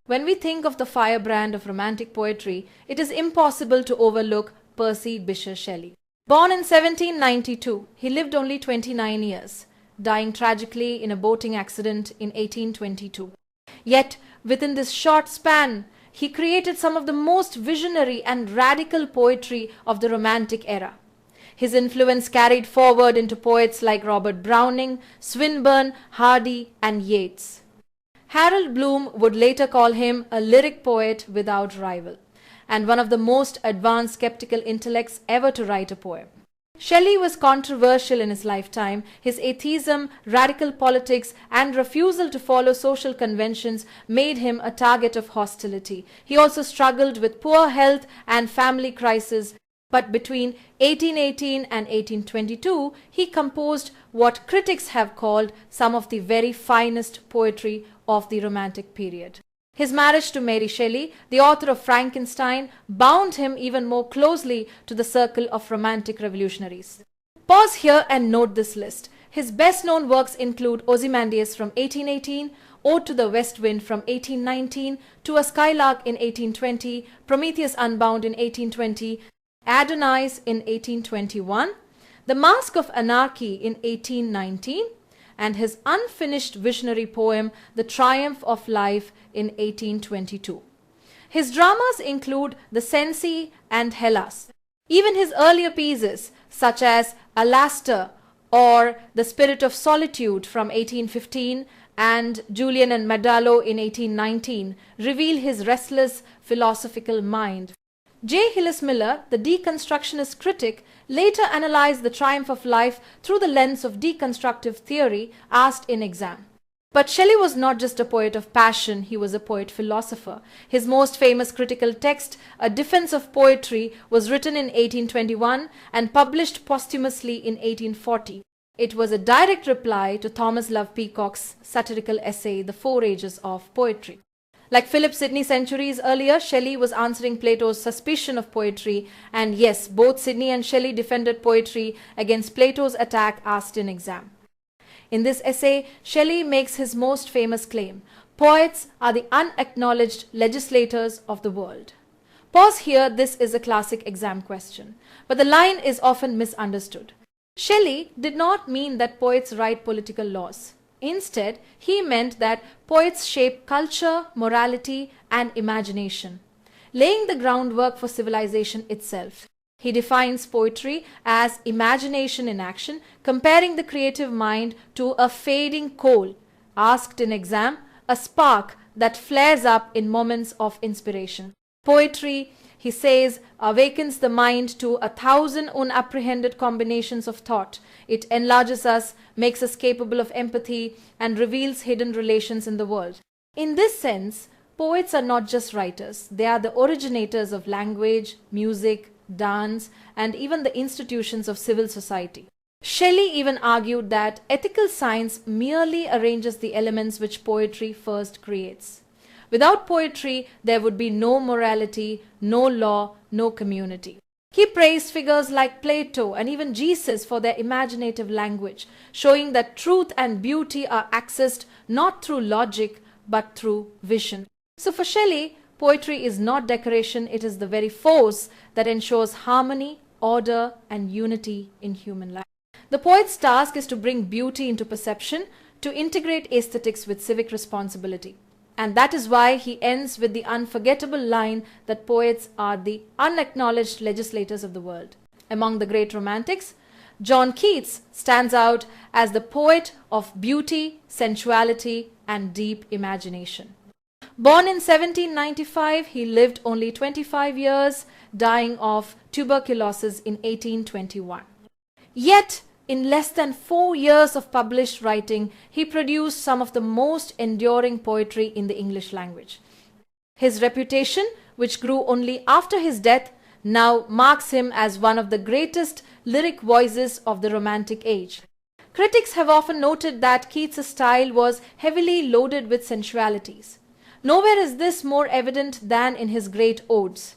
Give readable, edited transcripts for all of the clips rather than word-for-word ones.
When we think of the firebrand of Romantic poetry, it is impossible to overlook Percy Bysshe Shelley. Born in 1792, he lived only 29 years, dying tragically in a boating accident in 1822. Yet, within this short span, he created some of the most visionary and radical poetry of the Romantic era. His influence carried forward into poets like Robert Browning, Swinburne, Hardy, and Yeats. Harold Bloom would later call him a lyric poet without rival, and one of the most advanced skeptical intellects ever to write a poem. Shelley was controversial in his lifetime. His atheism, radical politics, and refusal to follow social conventions made him a target of hostility. He also struggled with poor health and family crisis, but between 1818 and 1822, he composed what critics have called some of the very finest poetry of the Romantic period. His marriage to Mary Shelley, the author of Frankenstein, bound him even more closely to the circle of Romantic revolutionaries. Pause here and note this list. His best-known works include Ozymandias from 1818, Ode to the West Wind from 1819, To a Skylark in 1820, Prometheus Unbound in 1820, Adonais in 1821, The Mask of Anarchy in 1819, and his unfinished visionary poem, The Triumph of Life, in 1822. His dramas include The Cenci and Hellas. Even his earlier pieces, such as Alastor or The Spirit of Solitude from 1815 and Julian and Medardo in 1819, reveal his restless philosophical mind. J. Hillis Miller, the deconstructionist critic, later analyzed The Triumph of Life through the lens of deconstructive theory asked in exam. But Shelley was not just a poet of passion, he was a poet-philosopher. His most famous critical text, A Defense of Poetry, was written in 1821 and published posthumously in 1840. It was a direct reply to Thomas Love Peacock's satirical essay, The Four Ages of Poetry. Like Philip Sidney centuries earlier, Shelley was answering Plato's suspicion of poetry, and yes, both Sidney and Shelley defended poetry against Plato's attack asked in exam. In this essay, Shelley makes his most famous claim: poets are the unacknowledged legislators of the world. Pause here, this is a classic exam question, but the line is often misunderstood. Shelley did not mean that poets write political laws. Instead, he meant that poets shape culture, morality, and imagination, laying the groundwork for civilization itself. He defines poetry as imagination in action, comparing the creative mind to a fading coal, asked in exam, a spark that flares up in moments of inspiration. Poetry, he says, awakens the mind to 1,000 unapprehended combinations of thought. It enlarges us, makes us capable of empathy, and reveals hidden relations in the world. In this sense, poets are not just writers. They are the originators of language, music, dance, and even the institutions of civil society. Shelley even argued that ethical science merely arranges the elements which poetry first creates. Without poetry, there would be no morality, no law, no community. He praised figures like Plato and even Jesus for their imaginative language, showing that truth and beauty are accessed not through logic, but through vision. So for Shelley, poetry is not decoration, it is the very force that ensures harmony, order, and unity in human life. The poet's task is to bring beauty into perception, to integrate aesthetics with civic responsibility. And that is why he ends with the unforgettable line that poets are the unacknowledged legislators of the world. Among the great romantics, John Keats stands out as the poet of beauty, sensuality, and deep imagination. Born in 1795, he lived only 25 years, dying of tuberculosis in 1821. Yet, in less than 4 years of published writing, he produced some of the most enduring poetry in the English language. His reputation, which grew only after his death, now marks him as one of the greatest lyric voices of the Romantic age. Critics have often noted that Keats' style was heavily loaded with sensualities. Nowhere is this more evident than in his great odes.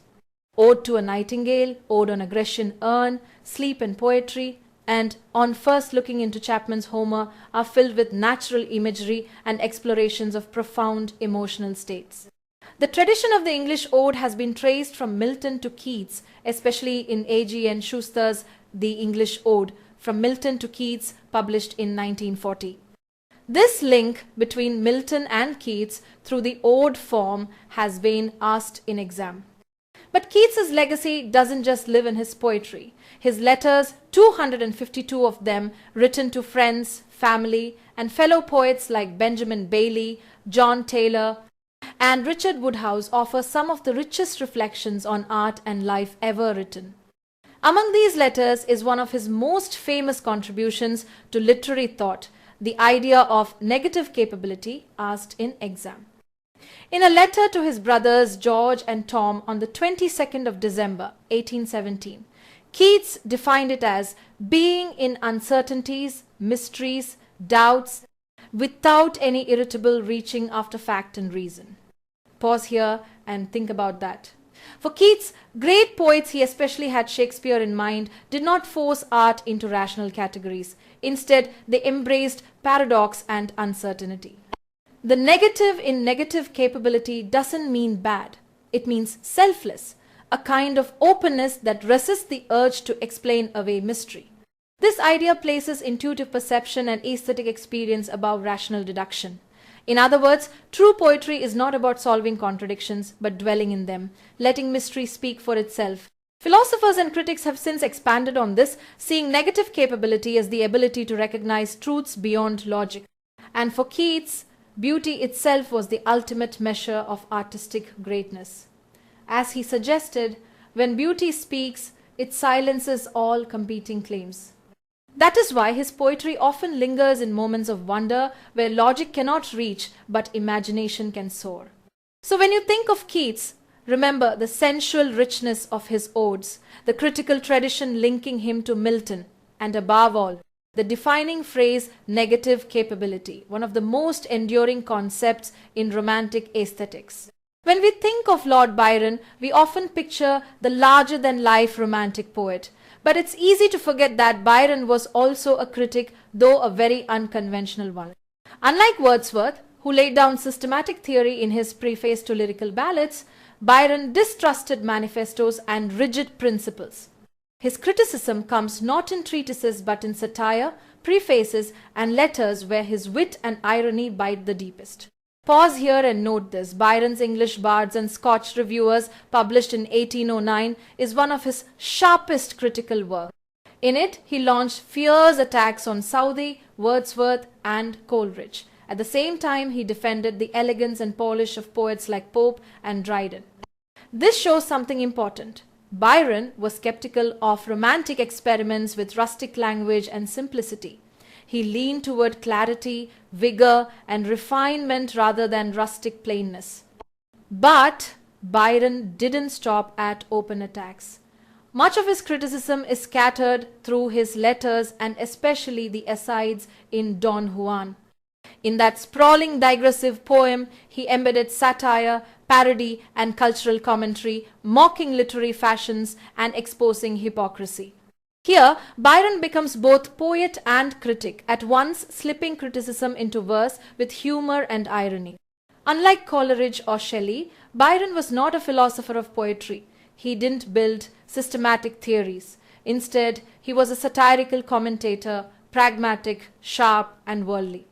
Ode to a Nightingale, Ode on a Grecian Urn, Sleep and Poetry, and On First Looking into Chapman's Homer are filled with natural imagery and explorations of profound emotional states. The tradition of the English ode has been traced from Milton to Keats, especially in A.G.N. Schuster's The English Ode, From Milton to Keats, published in 1940. This link between Milton and Keats through the ode form has been asked in exam. But Keats's legacy doesn't just live in his poetry. His letters, 252 of them, written to friends, family, and fellow poets like Benjamin Bailey, John Taylor, and Richard Woodhouse, offer some of the richest reflections on art and life ever written. Among these letters is one of his most famous contributions to literary thought, the idea of negative capability, asked in exam. In a letter to his brothers George and Tom on the 22nd of December 1817, Keats defined it as being in uncertainties, mysteries, doubts, without any irritable reaching after fact and reason. Pause here and think about that. For Keats, great poets, he especially had Shakespeare in mind, did not force art into rational categories. Instead, they embraced paradox and uncertainty. The negative in negative capability doesn't mean bad. It means selfless, a kind of openness that resists the urge to explain away mystery. This idea places intuitive perception and aesthetic experience above rational deduction. In other words, true poetry is not about solving contradictions, but dwelling in them, letting mystery speak for itself. Philosophers and critics have since expanded on this, seeing negative capability as the ability to recognize truths beyond logic. And for Keats, beauty itself was the ultimate measure of artistic greatness. As he suggested, when beauty speaks, it silences all competing claims. That is why his poetry often lingers in moments of wonder where logic cannot reach but imagination can soar. So when you think of Keats, remember the sensual richness of his odes, the critical tradition linking him to Milton, and above all, the defining phrase negative capability, one of the most enduring concepts in romantic aesthetics. When we think of Lord Byron, we often picture the larger-than-life romantic poet. But it's easy to forget that Byron was also a critic, though a very unconventional one. Unlike Wordsworth, who laid down systematic theory in his preface to lyrical ballads, Byron distrusted manifestos and rigid principles. His criticism comes not in treatises but in satire, prefaces, and letters where his wit and irony bite the deepest. Pause here and note this. Byron's English Bards and Scotch Reviewers, published in 1809, is one of his sharpest critical work. In it, he launched fierce attacks on Southey, Wordsworth, and Coleridge. At the same time, he defended the elegance and polish of poets like Pope and Dryden. This shows something important. Byron was skeptical of romantic experiments with rustic language and simplicity. He leaned toward clarity, vigor, and refinement rather than rustic plainness. But Byron didn't stop at open attacks. Much of his criticism is scattered through his letters and especially the Essayists in Don Juan. In that sprawling digressive poem, he embedded satire, parody, and cultural commentary, mocking literary fashions and exposing hypocrisy. Here, Byron becomes both poet and critic, at once slipping criticism into verse with humor and irony. Unlike Coleridge or Shelley, Byron was not a philosopher of poetry. He didn't build systematic theories. Instead, he was a satirical commentator, pragmatic, sharp, and worldly.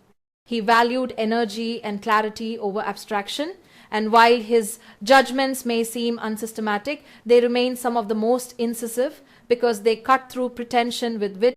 He valued energy and clarity over abstraction, and while his judgments may seem unsystematic, they remain some of the most incisive because they cut through pretension with wit